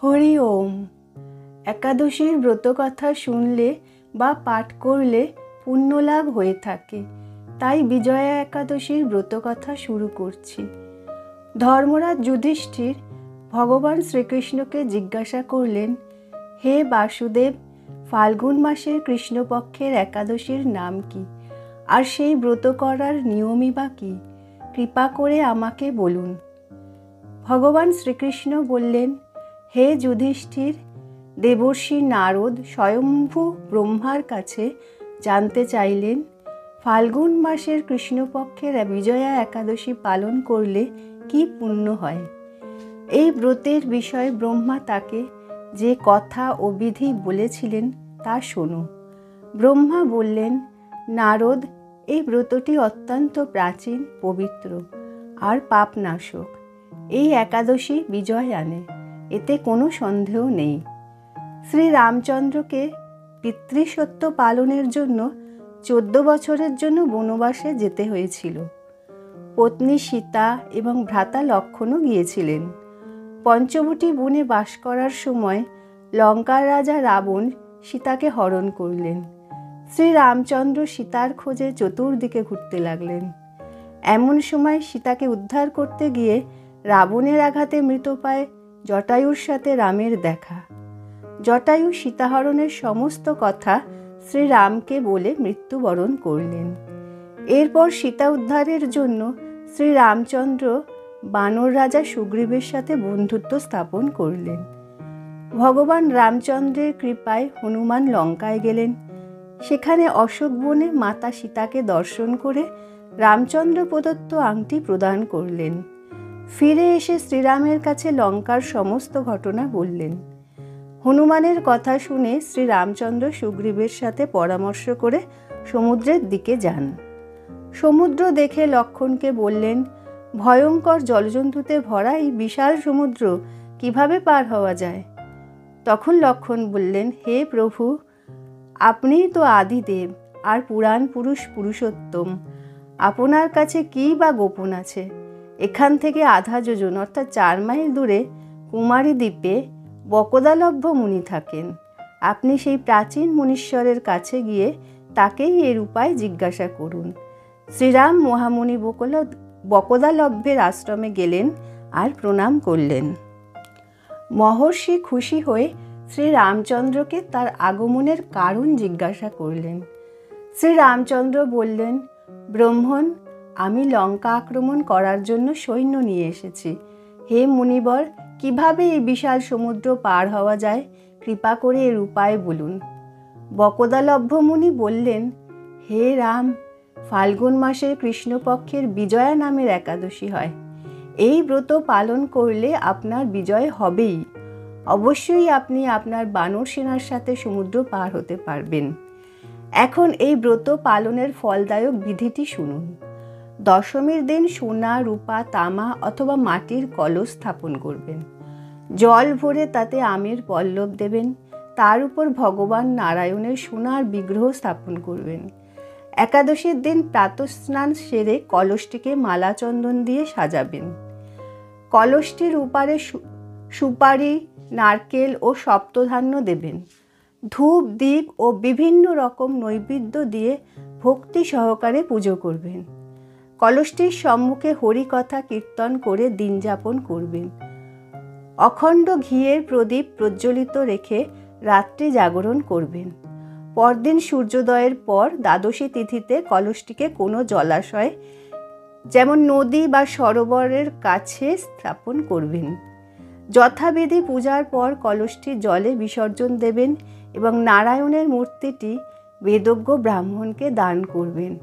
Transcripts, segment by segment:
হরি ওম। একাদশীর ব্রতকথা শুনলে বা পাঠ করলে পুণ্যলাভ হয়ে থাকে, তাই বিজয়া একাদশীর ব্রতকথা শুরু করছি। ধর্মরাজ যুধিষ্ঠির ভগবান শ্রীকৃষ্ণকে জিজ্ঞাসা করলেন, হে বাসুদেব, ফাল্গুন মাসের কৃষ্ণপক্ষের একাদশীর নাম কি, আর সেই ব্রত করার নিয়মই বা কি? কৃপা করে আমাকে বলুন। ভগবান শ্রীকৃষ্ণ বললেন, হে যুধিষ্ঠির, দেবর্ষি নারদ স্বয়ম্ভু ব্রহ্মার কাছে জানতে চাইলেন, ফাল্গুন মাসের কৃষ্ণপক্ষের বিজয়া একাদশী পালন করলে কি পুণ্য হয়। এই ব্রতের বিষয়ে ব্রহ্মা তাকে যে কথা ও বিধি বলেছিলেন তা শোনো। ব্রহ্মা বললেন, নারদ, এই ব্রতটি অত্যন্ত প্রাচীন, পবিত্র আর পাপনাশক। এই একাদশী বিজয় আনে, এতে কোনো সন্দেহ নেই। শ্রী রামচন্দ্রকে পিতৃসত্য পালনের জন্য 14 বছরের জন্য বনবাসে যেতে হয়েছিল। পত্নী সীতা এবং ভ্রাতা লক্ষ্মণও গিয়েছিলেন। পঞ্চবটী বনে বাস করার সময় লঙ্কার রাজা রাবণ সীতাকে হরণ করলেন। শ্রী রামচন্দ্র সীতার খোঁজে চতুর্দিকে ঘুরতে লাগলেন। এমন সময় সীতাকে উদ্ধার করতে গিয়ে রাবণের আঘাতে মৃত পায় জটায়ুর সাথে রামের দেখা। জটায়ু সীতাহরণের সমস্ত কথা শ্রীরামকে বলে মৃত্যুবরণ করলেন। এরপর সীতা উদ্ধারের জন্য শ্রী রামচন্দ্র বানর রাজা সুগ্রীবের সাথে বন্ধুত্ব স্থাপন করলেন। ভগবান রামচন্দ্রের কৃপায় হনুমান লঙ্কায় গেলেন। সেখানে অশোক বনে মাতা সীতাকে দর্শন করে রামচন্দ্র প্রদত্ত আংটি প্রদান করলেন। ফিরে এসে শ্রীরামের কাছে লঙ্কার সমস্ত ঘটনা বললেন। হনুমানের কথা শুনে শ্রী রামচন্দ্র সুগ্রীবের সাথে পরামর্শ করে সমুদ্রের দিকে যান। সমুদ্র দেখে লক্ষ্মণকে বললেন, ভয়ঙ্কর জলজন্তুতে ভরা এই বিশাল সমুদ্র কিভাবে পার হওয়া যায়? তখন লক্ষ্মণ বললেন, হে প্রভু, আপনিই তো আদিদেব আর পুরাণ পুরুষ পুরুষোত্তম। আপনার কাছে কী বা গোপন আছে? এখান থেকে আধা যোজন অর্থাৎ 4 মাইল দূরে কুমারী দ্বীপে বকদালভ্য মুনি থাকেন। আপনি সেই প্রাচীন মুনীশ্বরের কাছে গিয়ে তাকেই এর উপায় জিজ্ঞাসা করুন। শ্রীরাম মহামুনি বকদালভ্যের আশ্রমে গেলেন আর প্রণাম করলেন। মহর্ষি খুশি হয়ে শ্রী রামচন্দ্রকে তার আগমনের কারণ জিজ্ঞাসা করলেন। শ্রী রামচন্দ্র বললেন, ব্রহ্মণ, আমি লঙ্কা আক্রমণ করার জন্য সৈন্য নিয়ে এসেছি। হে মুনিবর, কিভাবে এই বিশাল সমুদ্র পার হওয়া যায়, কৃপা করে এর উপায় বলুন। বকদালভ্য মুনি বললেন, হে রাম, ফাল্গুন মাসের কৃষ্ণপক্ষের বিজয়া নামের একাদশী হয়। এই ব্রত পালন করলে আপনার বিজয় হবেই। অবশ্যই আপনি আপনার বানর সেনার সাথে সমুদ্র পার হতে পারবেন। এখন এই ব্রত পালনের ফলদায়ক বিধিটি শুনুন। দশমীর দিন সোনা, রূপা, তামা অথবা মাটির কলস স্থাপন করবেন। জল ভরে তাতে আমের পল্লব দেবেন। তার উপর ভগবান নারায়ণের সোনার বিগ্রহ স্থাপন করবেন। একাদশীর দিন প্রাতঃস্নান সেরে কলসটিকে মালা চন্দন দিয়ে সাজাবেন। কলসটির উপারে সুপারি, নারকেল ও সপ্তধান্য দেবেন। ধূপ, দীপ ও বিভিন্ন রকম নৈবেদ্য দিয়ে ভক্তি সহকারে পুজো করবেন। কলসটির সম্মুখে হরিকথা কীর্তন করে দিন যাপন করবেন। অখণ্ড ঘিয়ের প্রদীপ প্রজ্বলিত রেখে রাত্রি জাগরণ করবেন। পরদিন সূর্যোদয়ের পর দ্বাদশী তিথিতে কলসটিকে কোনো জলাশয়, যেমন নদী বা সরোবরের কাছে স্থাপন করবেন। যথাবিধি পূজার পর কলসটি জলে বিসর্জন দেবেন এবং নারায়ণের মূর্তিটি বেদজ্ঞ ব্রাহ্মণকে দান করবেন।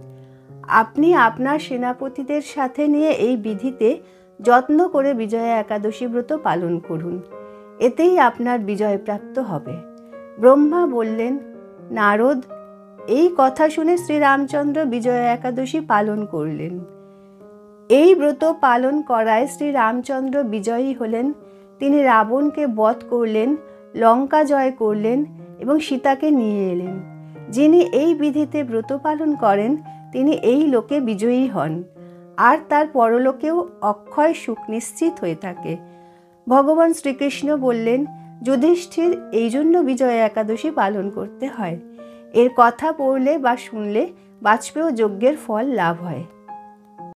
আপনি আপনার সেনাপতিদের সাথে নিয়ে এই বিধিতে যত্ন করে বিজয়া একাদশী ব্রত পালন করুন। এতেই আপনার বিজয় প্রাপ্ত হবে। ব্রহ্মা বললেন, নারদ, এই কথা শুনে শ্রী রামচন্দ্র বিজয়া একাদশী পালন করলেন। এই ব্রত পালন করায় শ্রী রামচন্দ্র বিজয়ী হলেন। তিনি রাবণকে বধ করলেন, লঙ্কা জয় করলেন এবং সীতাকে নিয়ে এলেন। যিনি এই বিধিতে ব্রত পালন করেন তিনি এই লোকে বিজয়ী হন আর তার পরলোকেও অক্ষয় সুখ নিশ্চিত হয়ে থাকে। ভগবান শ্রীকৃষ্ণ বললেন, যুধিষ্ঠির এই জন্য বিজয়া একাদশী পালন করতে হয়। এর কথা পড়লে বা শুনলে বাজপেয় যজ্ঞের ফল লাভ হয়।